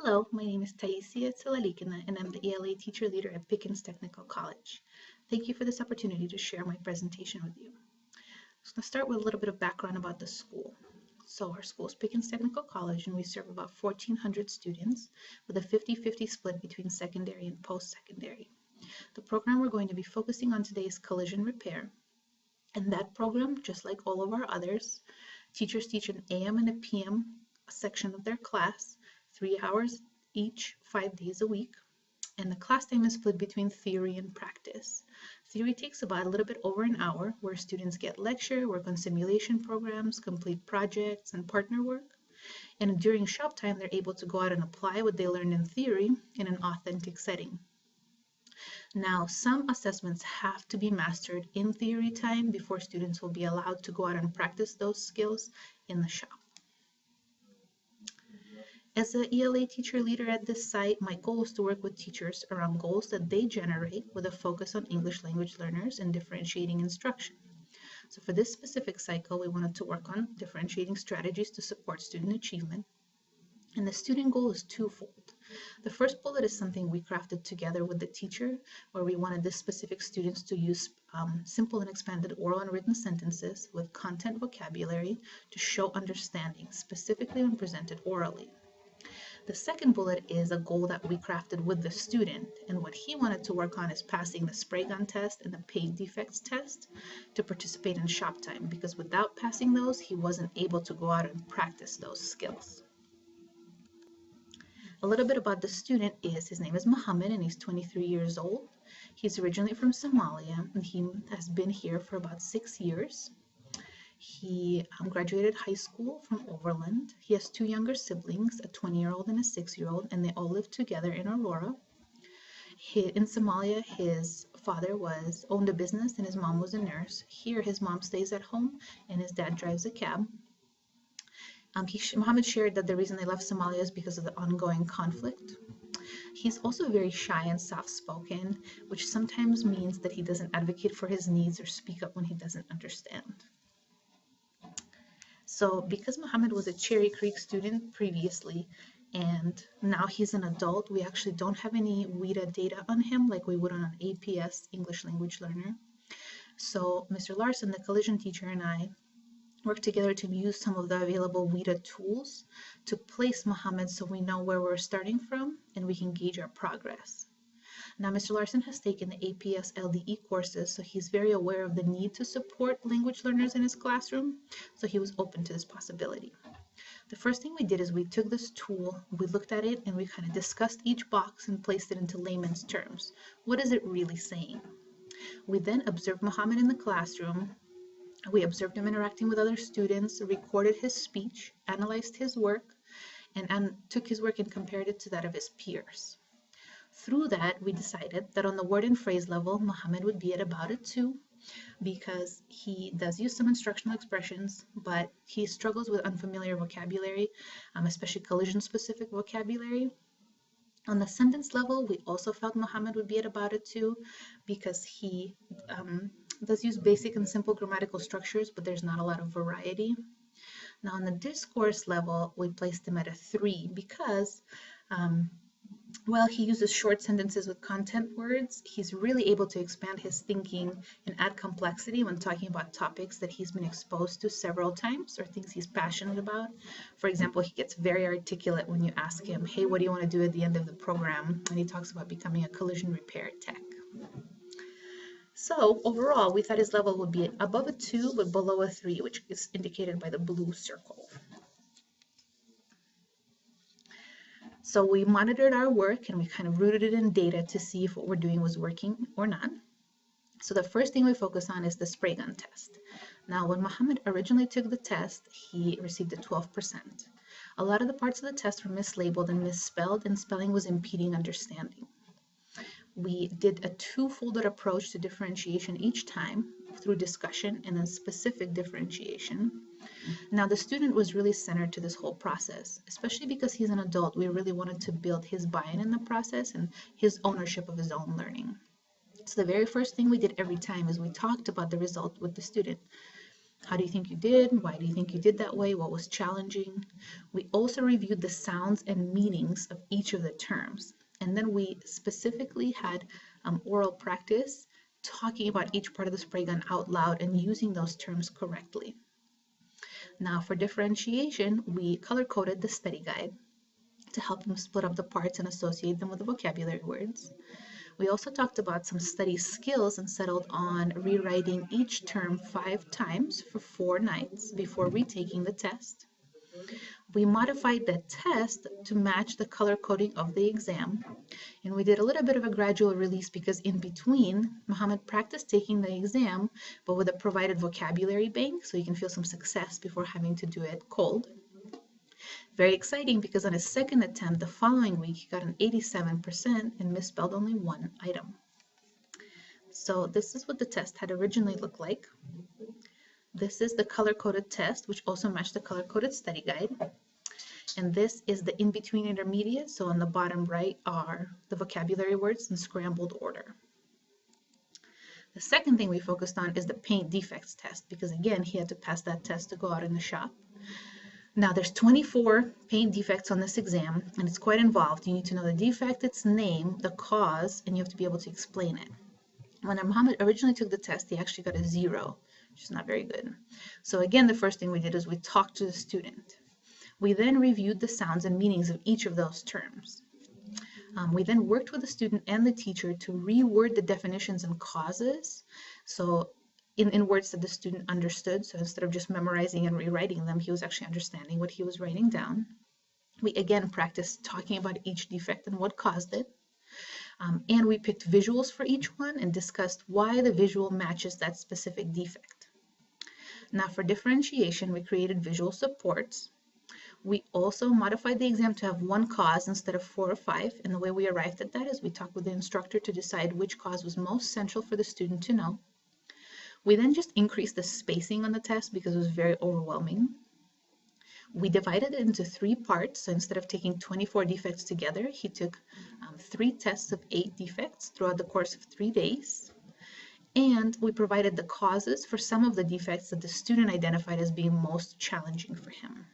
Hello, my name is Taisiya Tselolikhin, and I'm the ELA teacher leader at Pickens Technical College. Thank you for this opportunity to share my presentation with you. I'm going to start with a little bit of background about the school. So our school is Pickens Technical College, and we serve about 1,400 students with a 50-50 split between secondary and post-secondary. The program we're going to be focusing on today is collision repair. And that program, just like all of our others, teachers teach an AM and a PM section of their class, 3 hours each, 5 days a week. And the class time is split between theory and practice. Theory takes about a little bit over an hour, where students get lecture, work on simulation programs, complete projects, and partner work. And during shop time, they're able to go out and apply what they learned in theory in an authentic setting. Now, some assessments have to be mastered in theory time before students will be allowed to go out and practice those skills in the shop. As an ELA teacher leader at this site, my goal is to work with teachers around goals that they generate with a focus on English language learners and differentiating instruction. So for this specific cycle, we wanted to work on differentiating strategies to support student achievement. And the student goal is twofold. The first bullet is something we crafted together with the teacher, where we wanted this specific students to use simple and expanded oral and written sentences with content vocabulary to show understanding, specifically when presented orally. The second bullet is a goal that we crafted with the student, and what he wanted to work on is passing the spray gun test and the page defects test to participate in shop time, because without passing those, he wasn't able to go out and practice those skills. A little bit about the student is his name is Muhammad, and he's 23 years old. He's originally from Somalia, and he has been here for about 6 years. He graduated high school from Overland. He has 2 younger siblings, a 20-year-old and a 6-year-old, and they all live together in Aurora. In Somalia, his father owned a business and his mom was a nurse. Here, his mom stays at home and his dad drives a cab. Muhammad shared that the reason they left Somalia is because of the ongoing conflict. He's also very shy and soft-spoken, which sometimes means that he doesn't advocate for his needs or speak up when he doesn't understand. So because Muhammad was a Cherry Creek student previously, and now he's an adult, we actually don't have any WIDA data on him like we would on an APS, English Language Learner. So Mr. Larson, the collision teacher, and I work together to use some of the available WIDA tools to place Muhammad so we know where we're starting from and we can gauge our progress. Now, Mr. Larson has taken the APS LDE courses, so he's very aware of the need to support language learners in his classroom, so he was open to this possibility. The first thing we did is we took this tool, we looked at it, and we kind of discussed each box and placed it into layman's terms. What is it really saying? We then observed Muhammad in the classroom. We observed him interacting with other students, recorded his speech, analyzed his work, and took his work and compared it to that of his peers. Through that, we decided that on the word and phrase level, Muhammad would be at about a 2, because he does use some instructional expressions, but he struggles with unfamiliar vocabulary, especially collision-specific vocabulary. On the sentence level, we also felt Muhammad would be at about a 2, because he does use basic and simple grammatical structures, but there's not a lot of variety. Now, on the discourse level, we placed him at a 3 because while he uses short sentences with content words, he's really able to expand his thinking and add complexity when talking about topics that he's been exposed to several times or things he's passionate about. For example, he gets very articulate when you ask him, hey, what do you want to do at the end of the program? And he talks about becoming a collision repair tech. So overall, we thought his level would be above a 2, but below a 3, which is indicated by the blue circle. So we monitored our work and we kind of rooted it in data to see if what we're doing was working or not. So the first thing we focus on is the spray gun test. Now, when Muhammad originally took the test, he received a 12%. A lot of the parts of the test were mislabeled and misspelled, and spelling was impeding understanding. We did a 2-folded approach to differentiation each time through discussion and then specific differentiation. Now, the student was really centered to this whole process, especially because he's an adult. We really wanted to build his buy-in in the process and his ownership of his own learning. So the very first thing we did every time is we talked about the result with the student. How do you think you did? Why do you think you did that way? What was challenging? We also reviewed the sounds and meanings of each of the terms. And then we specifically had oral practice talking about each part of the spray gun out loud and using those terms correctly. Now for differentiation, we color-coded the study guide to help them split up the parts and associate them with the vocabulary words. We also talked about some study skills and settled on rewriting each term 5 times for 4 nights before retaking the test. We modified the test to match the color coding of the exam. And we did a little bit of a gradual release because in between, Muhammad practiced taking the exam, but with a provided vocabulary bank, so you can feel some success before having to do it cold. Very exciting because on his second attempt the following week, he got an 87% and misspelled only one item. So this is what the test had originally looked like. This is the color-coded test, which also matched the color-coded study guide. And this is the in-between intermediate. So on the bottom right are the vocabulary words in scrambled order. The second thing we focused on is the paint defects test, because again, he had to pass that test to go out in the shop. Now there's 24 paint defects on this exam, and it's quite involved. You need to know the defect, its name, the cause, and you have to be able to explain it. When Muhammad originally took the test, he actually got a 0, which is not very good. So again, the first thing we did is we talked to the student. We then reviewed the sounds and meanings of each of those terms. We then worked with the student and the teacher to reword the definitions and causes, so in words that the student understood. So instead of just memorizing and rewriting them, he was actually understanding what he was writing down. We again practiced talking about each defect and what caused it. And we picked visuals for each one and discussed why the visual matches that specific defect. Now for differentiation, we created visual supports. We also modified the exam to have one cause instead of 4 or 5. And the way we arrived at that is we talked with the instructor to decide which cause was most central for the student to know. We then just increased the spacing on the test because it was very overwhelming. We divided it into 3 parts. So instead of taking 24 defects together, he took 3 tests of 8 defects throughout the course of 3 days. And we provided the causes for some of the defects that the student identified as being most challenging for him.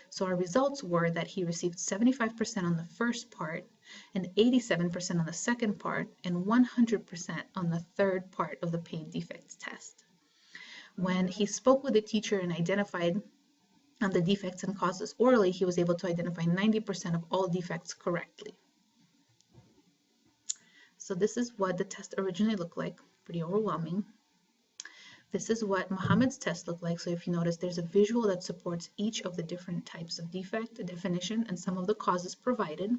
So our results were that he received 75% on the first part, and 87% on the second part, and 100% on the third part of the paint defects test. When he spoke with the teacher and identified the defects and causes orally, he was able to identify 90% of all defects correctly. So this is what the test originally looked like, pretty overwhelming. This is what Muhammad's test looked like. So if you notice, there's a visual that supports each of the different types of defect, the definition, and some of the causes provided.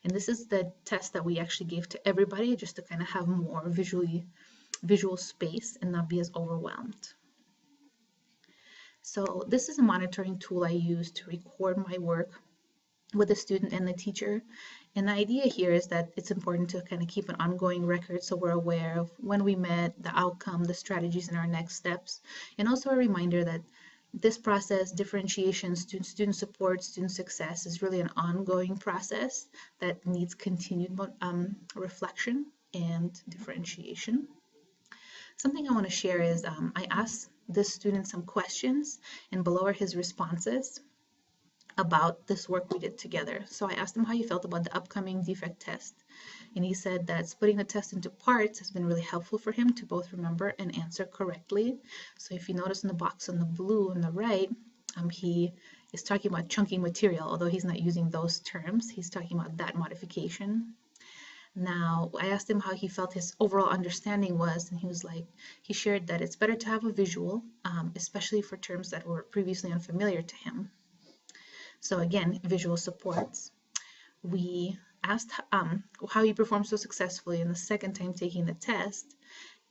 And this is the test that we actually gave to everybody just to kind of have more visual space and not be as overwhelmed. So this is a monitoring tool I use to record my work with the student and the teacher. And the idea here is that it's important to kind of keep an ongoing record so we're aware of when we met, the outcome, the strategies, and our next steps. And also a reminder that this process, differentiation, student support, student success, is really an ongoing process that needs continued reflection and differentiation. Something I want to share is I asked this student some questions, and below are his responses about this work we did together. So I asked him how he felt about the upcoming defect test, and he said that splitting the test into parts has been really helpful for him to both remember and answer correctly. So if you notice in the box on the blue on the right, he is talking about chunking material, although he's not using those terms. He's talking about that modification. Now, I asked him how he felt his overall understanding was, and he shared that it's better to have a visual, especially for terms that were previously unfamiliar to him. So again, visual supports. We asked how he performed so successfully in the second time taking the test,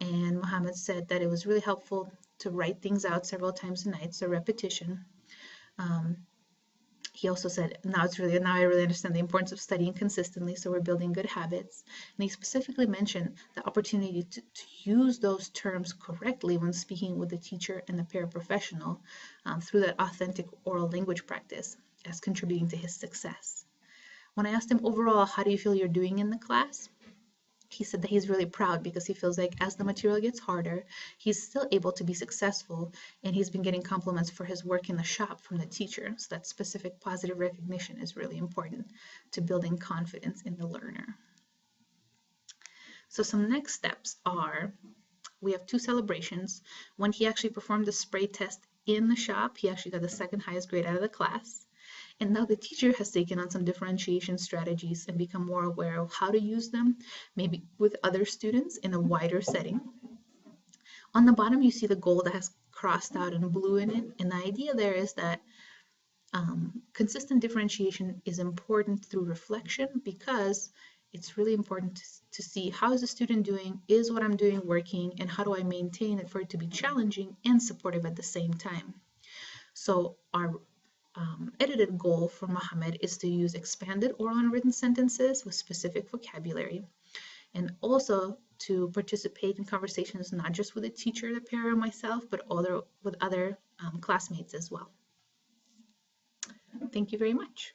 and Muhammad said that it was really helpful to write things out several times a night, so repetition. He also said, now I really understand the importance of studying consistently, so we're building good habits. And he specifically mentioned the opportunity to use those terms correctly when speaking with the teacher and the paraprofessional through that authentic oral language practice as contributing to his success. When I asked him overall, how do you feel you're doing in the class? he said that he's really proud because he feels like as the material gets harder, he's still able to be successful, and he's been getting compliments for his work in the shop from the teacher. So that specific positive recognition is really important to building confidence in the learner. So some next steps are, we have 2 celebrations. One, he actually performed the spray test in the shop. He actually got the second highest grade out of the class. And now the teacher has taken on some differentiation strategies and become more aware of how to use them, maybe with other students in a wider setting. On the bottom, you see the goal that has crossed out in blue in it. And the idea there is that consistent differentiation is important through reflection, because it's really important to see how is the student doing, is what I'm doing working, and how do I maintain it for it to be challenging and supportive at the same time. So our edited goal for Mohammed is to use expanded oral and written sentences with specific vocabulary, and also to participate in conversations not just with the teacher, the parent, or myself, but with other classmates as well. Thank you very much.